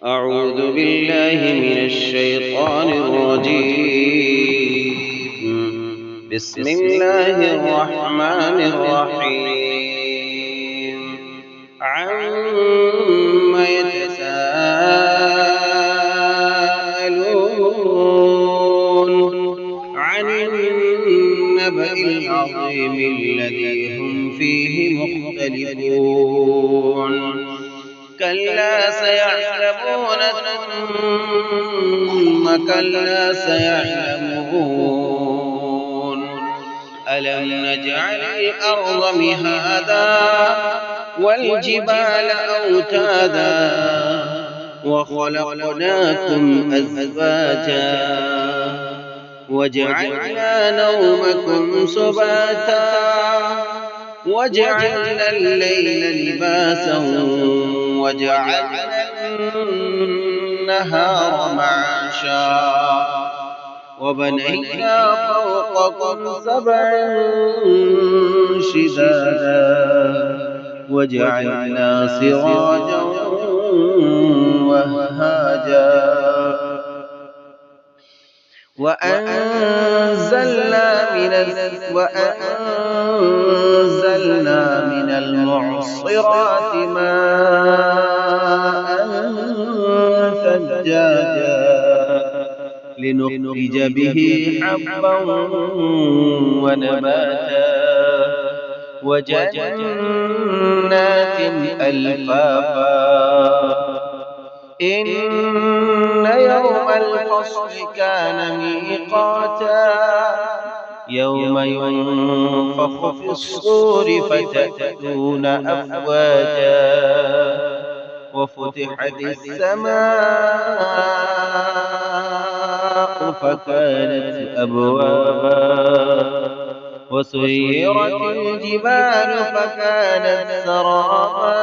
أعوذ بالله من الشيطان الرجيم. بسم الله الرحمن الرحيم. عم يتساءلون عن النبأ العظيم الذي هم فيه مختلفون. كلا سيعلمون ثم كلا سيعلمون. ألم نجعل الأرض مهادا والجبال أوتادا وخلقناكم أزواجا وجعلنا نومكم سباتا وجعلنا الليل لباسا وجعلنا النهار معاشا وبنينا فوقكم سبعا شدادا وجعلنا سراجا وهاجا وأنزلنا من المعصرات ماء ثجاجا لنخرج به حبا ونباتا وجنات ألفافا. إن يوم الفصل كان ميقاتا يوم ينفخ في الصور فتأتون أفواجا وفتحت السماء فكانت أبوابا وسيرت الجبال فكانت سرابا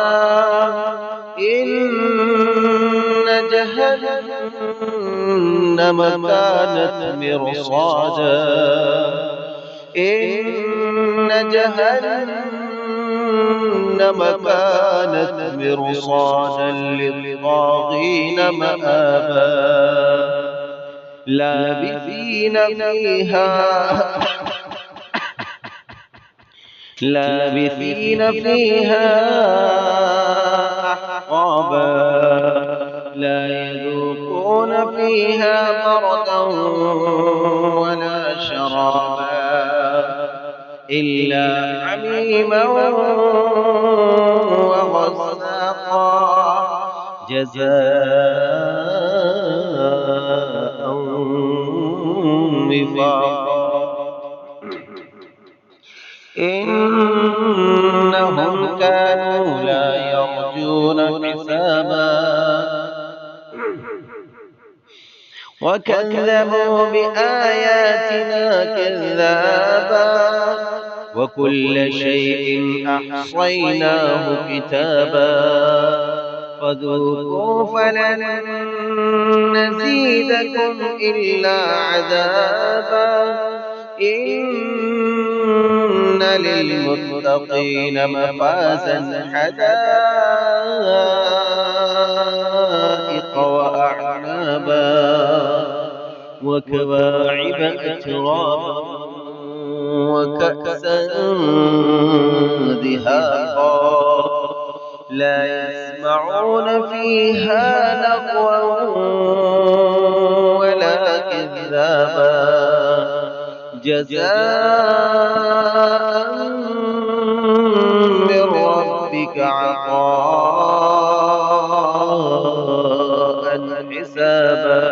إن جهنم كانت مرصادا إن جهنم كانت مرصادا للطاغين مآبا لابثين فيها أحقابا لا يذوقون فيها بردا ولا شرابا إلا حميما وغساقا جزاء وفاقا. إنهم كانوا لا يرجون حسابا وكذبوا بآياتنا كذابا وكل شيء أحصيناه كتابا فذوقوا فلن نزيدكم إلا عذابا إن للمتقين مفازا حدائق وأعنابا وكواعب أترابا وكأسا دهاقا لا يسمعون فيها لغوا ولا كذابا جزاء من ربك عطاء حسابا.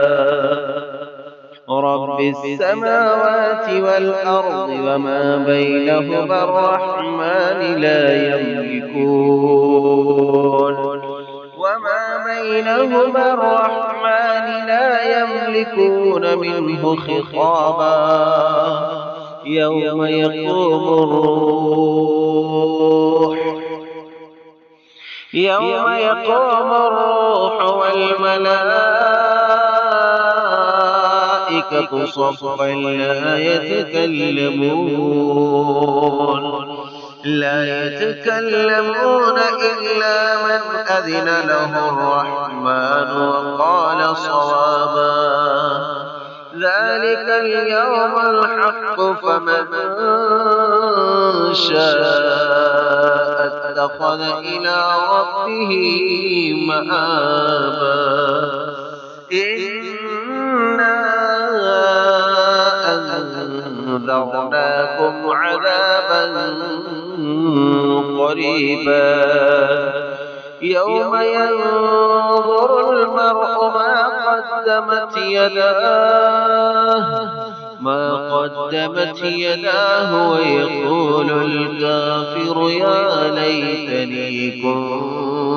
رب السماوات والأرض وما بينهما الرحمن لا يملكون منه خطابا يوم يقوم الروح والملائكة صفا لا يتكلمون لا يتكلمون إلا من أذن له الرحمن وقال صوابا. ذلك اليوم الحق، فمن شاء اتخذ إلى ربه مآبا. إنا أنذرناكم عذابا قريبا يوم ينظر المرء ما قدمت يداه ويقول الكافر يا ليتني كنت